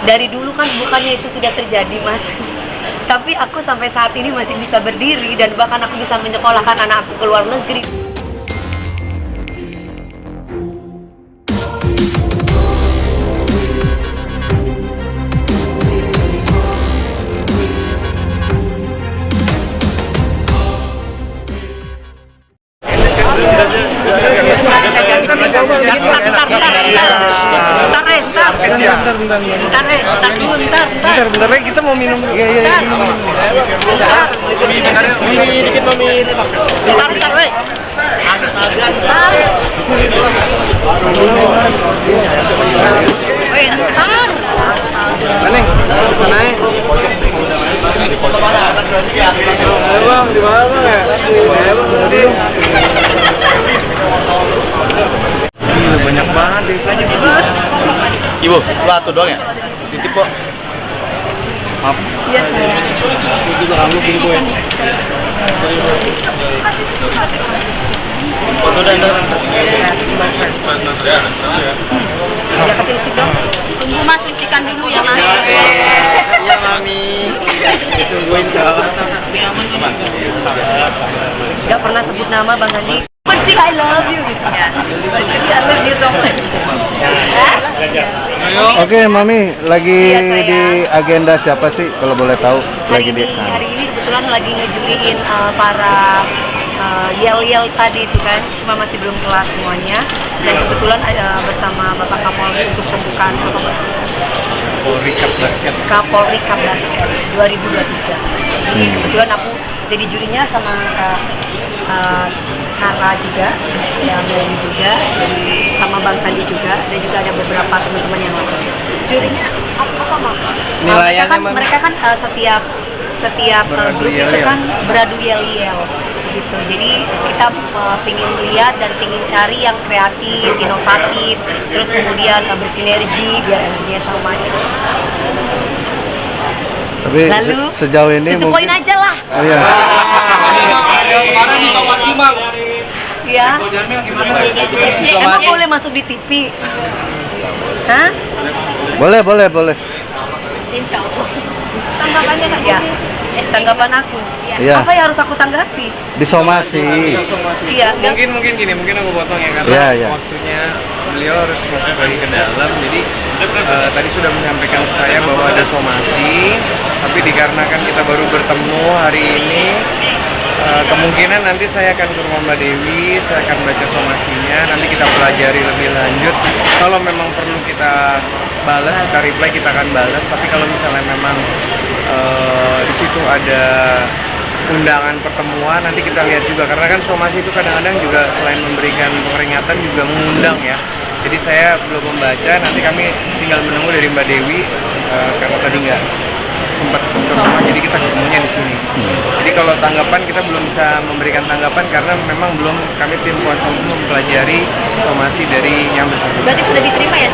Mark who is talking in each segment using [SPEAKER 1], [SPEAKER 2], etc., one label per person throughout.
[SPEAKER 1] Dari dulu kan bukannya itu sudah terjadi, Mas. Tapi aku sampai saat ini masih bisa berdiri dan bahkan aku bisa menyekolahkan anak aku ke luar negeri.
[SPEAKER 2] Bentar lagi kita mau minum. Iya. Mie dikit mau mie.
[SPEAKER 1] Bentar, weh. Weh, ntar.
[SPEAKER 2] Maneng, sana ya. Bang, di mana bang ya? Bang tadi. Banyak banget deh.
[SPEAKER 3] Ibu, satu doang ya? Titip kok. Maaf.
[SPEAKER 1] Iya, saya.
[SPEAKER 2] Itu kamu bingko ya.
[SPEAKER 3] Foto dan
[SPEAKER 1] Ya kasih lipstick dong. Tunggu Mas, lipstikan dulu ya Mas.
[SPEAKER 2] Iya Mami. Tungguin jalan.
[SPEAKER 1] Gak pernah sebut nama Bang Andi. Persi I love you gitu ya. Jadi I love you so much.
[SPEAKER 4] Oke, Mami, lagi
[SPEAKER 1] Iya, sayang.
[SPEAKER 4] di agenda siapa sih kalau boleh tahu?
[SPEAKER 1] Hari ini kebetulan lagi ngejuriin para yel-yel tadi itu kan, cuma masih belum kelar semuanya. Dan kebetulan bersama Bapak Kapolri untuk pembukaan
[SPEAKER 2] Polri Cup Basket.
[SPEAKER 1] Kapolri Cup Basket 2023. Jadi kebetulan aku jadi jurinya sama Kara juga, yang lain juga, jadi sama Bang Sandi juga, dan juga ada beberapa teman-teman yang lain. Jurinya apa Mak?
[SPEAKER 2] Nilaiannya
[SPEAKER 1] Mereka kan setiap grup itu kan beradu yel-yel gitu. Jadi kita pingin lihat dan pingin cari yang kreatif, inovatif, terus kemudian bersinergi biar energinya sama gitu.
[SPEAKER 4] Tapi
[SPEAKER 1] Lalu
[SPEAKER 4] sejauh ini
[SPEAKER 1] tutup poin aja lah.
[SPEAKER 4] Oh, iya.
[SPEAKER 2] Kemarin bisa maksimal.
[SPEAKER 1] Ya. Emang boleh masuk di TV? Hah?
[SPEAKER 4] Boleh.
[SPEAKER 1] Insya Allah. Tanggapannya nggak ya? Tanggapan aku.
[SPEAKER 4] Iya.
[SPEAKER 1] Apa yang harus aku tanggapi?
[SPEAKER 4] Disomasi.
[SPEAKER 1] Iya.
[SPEAKER 2] Mungkin gini, mungkin aku potong ya karena
[SPEAKER 4] Iya.
[SPEAKER 2] waktunya beliau harus masuk lagi ke dalam. Jadi tadi sudah menyampaikan ke saya bahwa ada somasi, tapi dikarenakan kita baru bertemu hari ini, kemungkinan nanti saya akan ke rumah Mbak Dewi, saya akan baca somasinya, nanti kita pelajari lebih lanjut. Kalau memang perlu kita balas, kita reply, kita akan balas. Tapi kalau misalnya memang di situ ada undangan pertemuan, nanti kita lihat juga, karena kan somasi itu kadang-kadang juga selain memberikan peringatan juga mengundang ya. Jadi saya belum membaca, nanti kami tinggal menunggu dari Mbak Dewi, karena tadi nggak sempat ke rumah, jadi kita ketemunya di sini. Jadi kalau tanggapan kita belum bisa memberikan tanggapan karena memang belum, kami tim kuasa hukum mempelajari somasi dari yang bersangkutan.
[SPEAKER 1] Berarti sudah diterima ya?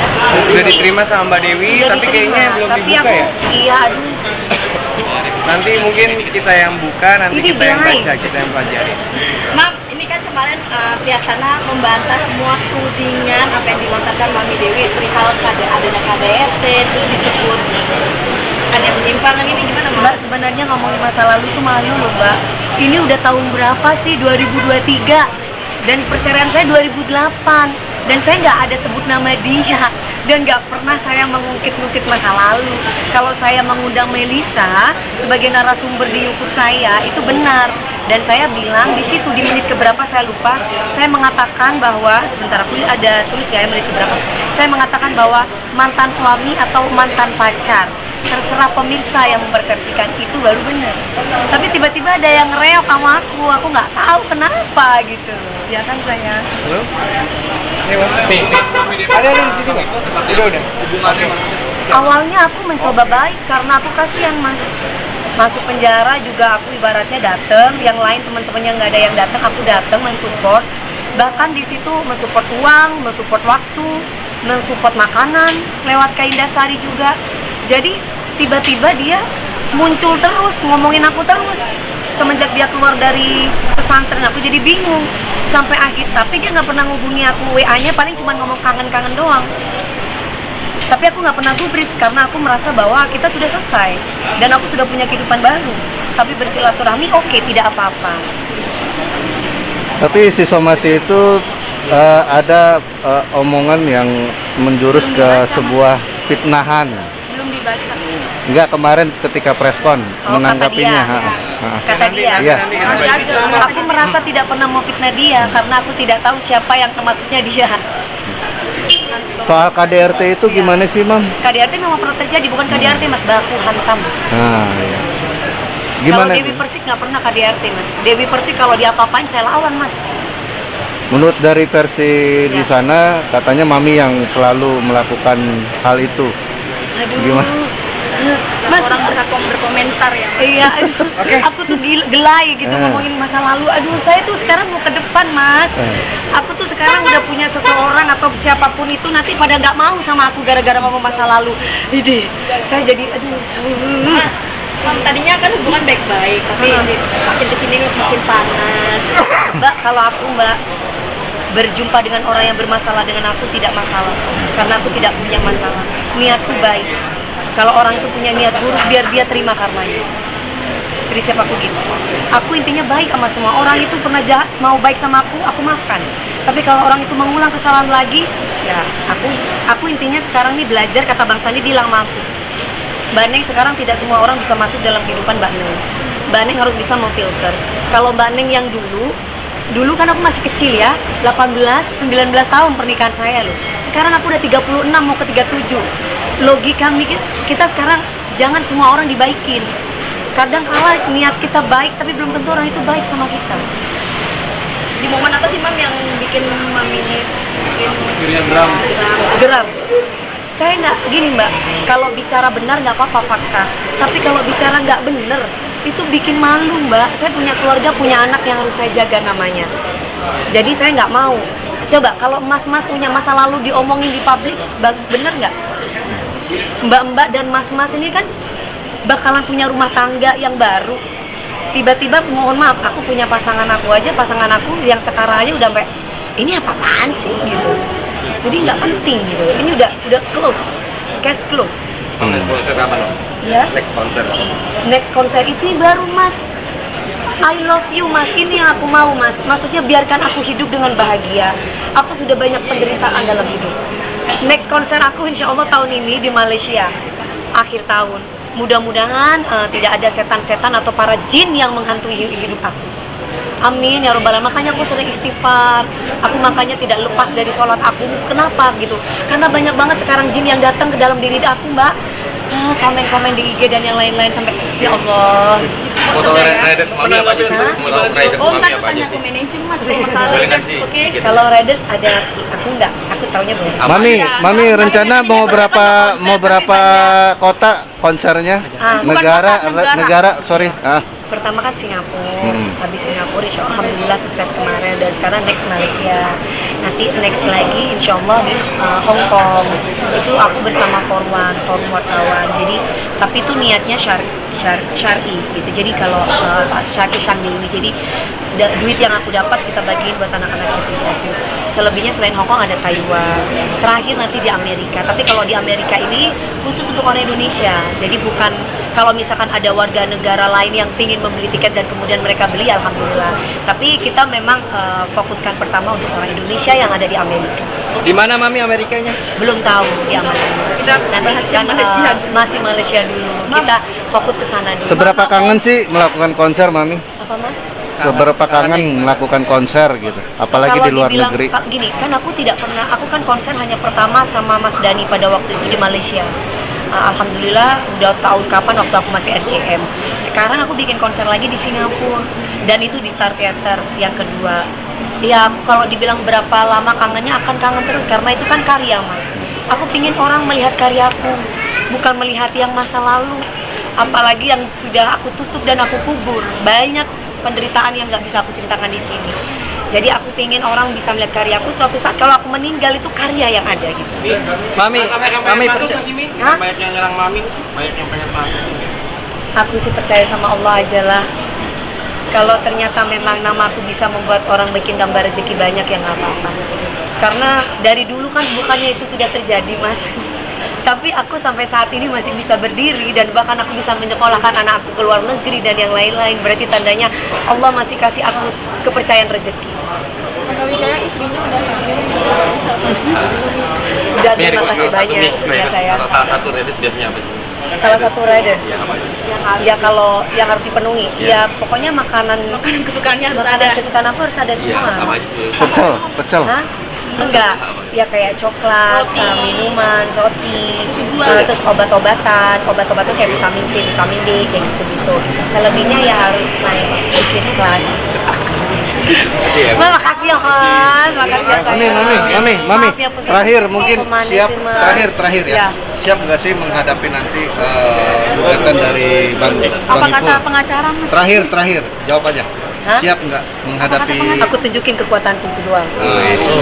[SPEAKER 2] Sudah diterima sama Mbak Dewi,
[SPEAKER 1] Sudah
[SPEAKER 2] tapi
[SPEAKER 1] diterima.
[SPEAKER 2] kayaknya belum
[SPEAKER 1] Tapi
[SPEAKER 2] dibuka
[SPEAKER 1] aku,
[SPEAKER 2] ya.
[SPEAKER 1] Iya, aduh.
[SPEAKER 2] Nanti mungkin kita yang buka, nanti
[SPEAKER 1] Ini
[SPEAKER 2] kita yang
[SPEAKER 1] gimana?
[SPEAKER 2] baca, kita yang pelajari.
[SPEAKER 5] Mam, ini kan kemarin pihak sana membantah semua tudingan apa yang dilontarkan Mami Dewi perihal adanya KDRT, terus disebut ada penyimpangan. Ini gimana Mam?
[SPEAKER 1] Mbak, sebenarnya ngomongin masa lalu itu malu loh Mbak. Ini udah tahun berapa sih? 2023. Dan perceraian saya 2008. Dan saya nggak ada sebut nama dia. Dan nggak pernah saya mengungkit-ungkit masa lalu. Kalau saya mengundang Melisa sebagai narasumber di YouTube saya, itu benar. Dan saya bilang di situ di menit keberapa saya lupa, saya mengatakan bahwa, sebentar aku ada tulis nggak ya menit keberapa, saya mengatakan bahwa mantan suami atau mantan pacar, terserah pemirsa yang mempersepsikan itu baru benar. Tapi tiba-tiba ada yang reok sama aku nggak tahu kenapa gitu. Ya kan saya.
[SPEAKER 2] Halo? Ada di sini nggak? Udah.
[SPEAKER 1] Awalnya aku mencoba baik karena aku kasihan Mas. Masuk penjara juga aku ibaratnya dateng, yang lain teman-temannya nggak ada yang datang, aku datang mensupport. Bahkan di situ mensupport uang, mensupport waktu, mensupport makanan lewat Kak Indasari juga. Jadi tiba-tiba dia muncul terus, ngomongin aku terus. Semenjak dia keluar dari pesantren aku jadi bingung sampai akhir, tapi dia nggak pernah ngubungi aku, WA-nya paling cuma ngomong kangen-kangen doang. Tapi aku nggak pernah gubris karena aku merasa bahwa kita sudah selesai dan aku sudah punya kehidupan baru. Tapi bersilaturahmi oke, tidak apa-apa.
[SPEAKER 4] Tapi si somasi itu ada omongan yang menjurus
[SPEAKER 1] Belum
[SPEAKER 4] ke
[SPEAKER 1] dibaca,
[SPEAKER 4] sebuah fitnahan.
[SPEAKER 5] Belum dibaca.
[SPEAKER 4] Enggak, kemarin ketika preskon menanggapinya.
[SPEAKER 1] Kata dia,
[SPEAKER 4] Ha.
[SPEAKER 1] kata dia.
[SPEAKER 4] Iya.
[SPEAKER 1] Aku merasa tidak pernah mau fitnah dia karena aku tidak tahu siapa yang maksudnya dia.
[SPEAKER 4] Soal KDRT itu gimana sih, Mam?
[SPEAKER 1] KDRT memang pernah terjadi, bukan KDRT mas, baku hantam.
[SPEAKER 4] Nah, iya.
[SPEAKER 1] Kalau
[SPEAKER 4] Gimana?
[SPEAKER 1] Dewi Persik nggak pernah KDRT mas. Dewi Persik kalau diapa-apain saya lawan mas.
[SPEAKER 4] Menurut dari versi di
[SPEAKER 1] Ya.
[SPEAKER 4] sana, katanya Mami yang selalu melakukan hal itu.
[SPEAKER 1] Aduh.
[SPEAKER 4] Gimana?
[SPEAKER 1] Mas,
[SPEAKER 5] Orang berhak berkomentar ya.
[SPEAKER 1] iya, aduh, aku tuh gelai gitu ngomongin masa lalu. Aduh, saya tuh sekarang mau ke depan, Mas. Aku tuh sekarang udah punya seseorang atau siapapun itu nanti pada nggak mau sama aku gara-gara ngomong masa lalu. Ide, saya jadi aduh.
[SPEAKER 5] Mam, tadinya kan hubungan baik-baik, tapi makin kesini makin panas.
[SPEAKER 1] Mbak, kalau aku berjumpa dengan orang yang bermasalah dengan aku tidak masalah, karena aku tidak punya masalah. Niatku baik. Kalau orang itu punya niat buruk, biar dia terima karmanya. Prinsip aku gitu. Aku intinya baik sama semua orang. Itu pernah jahat, mau baik sama aku maafkan. Tapi kalau orang itu mengulang kesalahan lagi, ya aku intinya sekarang nih belajar, kata Bang Sandi bilang sama aku, Mbak Neng, sekarang tidak semua orang bisa masuk dalam kehidupan Mbak Neng. Mbak Neng harus bisa memfilter. Kalau Mbak Neng yang dulu kan aku masih kecil ya, 18, 19 tahun pernikahan saya loh. Sekarang aku udah 36 mau ke 37. Logika mikir, kita sekarang jangan semua orang dibaikin. Kadang kala niat kita baik, tapi belum tentu orang itu baik sama kita.
[SPEAKER 5] Di momen apa sih Mam yang bikin Mami
[SPEAKER 2] Akhirnya geram.
[SPEAKER 1] Geram. Saya nggak gini Mbak, kalau bicara benar nggak apa-apa fakta. Tapi kalau bicara nggak benar, itu bikin malu Mbak. Saya punya keluarga, punya anak yang harus saya jaga namanya. Jadi saya nggak mau. Coba kalau mas-mas punya masa lalu diomongin di publik, bener nggak? Mbak-mbak dan mas-mas ini kan bakalan punya rumah tangga yang baru. Tiba-tiba mohon maaf, aku punya pasangan aku aja, pasangan aku yang sekarang aja udah sampai ini apaan sih gitu. Jadi nggak penting gitu. Ini udah close, case close.
[SPEAKER 2] Next konser kapan lo?
[SPEAKER 1] Ya.
[SPEAKER 2] Next konser.
[SPEAKER 1] Next konser itu baru mas. I love you mas, ini yang aku mau mas. Maksudnya biarkan aku hidup dengan bahagia. Aku sudah banyak penderitaan dalam hidup. Next konser aku insya Allah tahun ini di Malaysia, akhir tahun. Mudah-mudahan tidak ada setan-setan atau para jin yang menghantui hidup aku. Amin ya robbal alamin. Makanya aku sering istighfar. Aku makanya tidak lepas dari sholat aku. Kenapa gitu? Karena banyak banget sekarang jin yang datang ke dalam diri aku mbak. Komen-komen di IG dan yang lain-lain sampai ya Allah.
[SPEAKER 2] Foto Raiders Mami apa aja sih? Mau tahu Raiders
[SPEAKER 5] Oh,
[SPEAKER 2] Mami
[SPEAKER 5] ntar
[SPEAKER 2] apa aja
[SPEAKER 5] tanya
[SPEAKER 2] sih?
[SPEAKER 5] ke manajer Mas kalau masalah
[SPEAKER 2] Boleh nggak
[SPEAKER 5] Raiders,
[SPEAKER 2] sih?
[SPEAKER 5] oke?
[SPEAKER 1] Kalau Raiders ada, aku enggak. Aku taunya boleh.
[SPEAKER 4] Mami rencana mau berapa kota konsernya? Negara, sorry.
[SPEAKER 1] Pertama kan Singapura, habis Singapura insya Allah alhamdulillah sukses kemarin, dan sekarang next Malaysia, nanti next lagi insya Allah di Hong Kong. Itu aku bersama Forwan wartawan. Jadi tapi itu niatnya syar'i gitu. Jadi kalau syar'i ini, jadi duit yang aku dapat kita bagiin buat anak-anak kita gitu. Selebihnya selain Hong Kong ada Taiwan, terakhir nanti di Amerika. Tapi kalau di Amerika ini khusus untuk orang Indonesia, jadi bukan kalau misalkan ada warga negara lain yang pingin membeli tiket dan kemudian mereka beli, alhamdulillah. Tapi kita memang fokuskan pertama untuk orang Indonesia yang ada di Amerika.
[SPEAKER 3] Di mana Mami Amerikanya?
[SPEAKER 1] Belum tahu di mana. Nanti kan masih Malaysia dulu. Kita fokus ke sana dulu.
[SPEAKER 4] Seberapa kangen sih melakukan konser, Mami?
[SPEAKER 1] Apa Mas?
[SPEAKER 4] Seberapa kangen melakukan konser gitu, apalagi
[SPEAKER 1] Kalau
[SPEAKER 4] di luar
[SPEAKER 1] dibilang,
[SPEAKER 4] negeri.
[SPEAKER 1] Gini, kan aku tidak pernah, aku kan konser hanya pertama sama Mas Dani pada waktu itu di Malaysia. Alhamdulillah udah tahun kapan waktu aku masih RCM. Sekarang aku bikin konser lagi di Singapura dan itu di Star Theater yang kedua. Ya aku kalau dibilang berapa lama kangennya, akan kangen terus karena itu kan karya Mas. Aku pingin orang melihat karyaku, bukan melihat yang masa lalu. Apalagi yang sudah aku tutup dan aku kubur. Banyak penderitaan yang nggak bisa aku ceritakan di sini. Jadi aku pingin orang bisa melihat karyaku suatu saat kalau aku meninggal itu karya yang ada gitu.
[SPEAKER 3] Mami
[SPEAKER 1] Hah?
[SPEAKER 2] Banyak yang nyerang Mami, banyak yang pengen masuk.
[SPEAKER 1] Aku sih percaya sama Allah aja lah. Kalau ternyata memang nama aku bisa membuat orang bikin gambar rezeki banyak, ya nggak apa-apa. Karena dari dulu kan bukannya itu sudah terjadi Mas. Tapi aku sampai saat ini masih bisa berdiri dan bahkan aku bisa menyekolahkan anak aku ke luar negeri dan yang lain-lain. Berarti tandanya Allah masih kasih aku kepercayaan rezeki.
[SPEAKER 5] Maka Wijaya istrinya udah hamil, juga udah bisa
[SPEAKER 1] Udah, terima kasih banyak ya saya.
[SPEAKER 6] Salah satu rider biasanya apa sih?
[SPEAKER 1] Salah satu rider.
[SPEAKER 6] Ya apa aja?
[SPEAKER 1] Ya kalau yang harus dipenuhi, ya pokoknya makanan
[SPEAKER 5] kesukaannya harus
[SPEAKER 1] makanan
[SPEAKER 5] ada.
[SPEAKER 1] kesukaan aku harus ada
[SPEAKER 6] Iya,
[SPEAKER 1] semua.
[SPEAKER 6] apa aja sih?
[SPEAKER 4] Pecel.
[SPEAKER 1] Hah? Enggak, ya kayak coklat, minuman, roti, terus obat-obatan kayak vitamin C, vitamin D, kayak gitu-gitu. Selebihnya ya harus naik bisnis kelas. Mas, makasih ya Mas, makasih ya sayang.
[SPEAKER 4] Mami,
[SPEAKER 1] Maaf ya, Putri.
[SPEAKER 4] terakhir mungkin
[SPEAKER 1] Pemanis
[SPEAKER 4] siap,
[SPEAKER 1] sih, Mas.
[SPEAKER 4] terakhir ya.
[SPEAKER 1] Ya.
[SPEAKER 4] Siap nggak sih menghadapi nanti gugatan dari Bang
[SPEAKER 5] Apa kata
[SPEAKER 4] Ipul?
[SPEAKER 5] pengacara Mas?
[SPEAKER 4] Terakhir, jawab aja.
[SPEAKER 1] Hah?
[SPEAKER 4] Siap nggak menghadapi?
[SPEAKER 1] Aku tunjukin kekuatanku itu doang.
[SPEAKER 4] Nah, itu.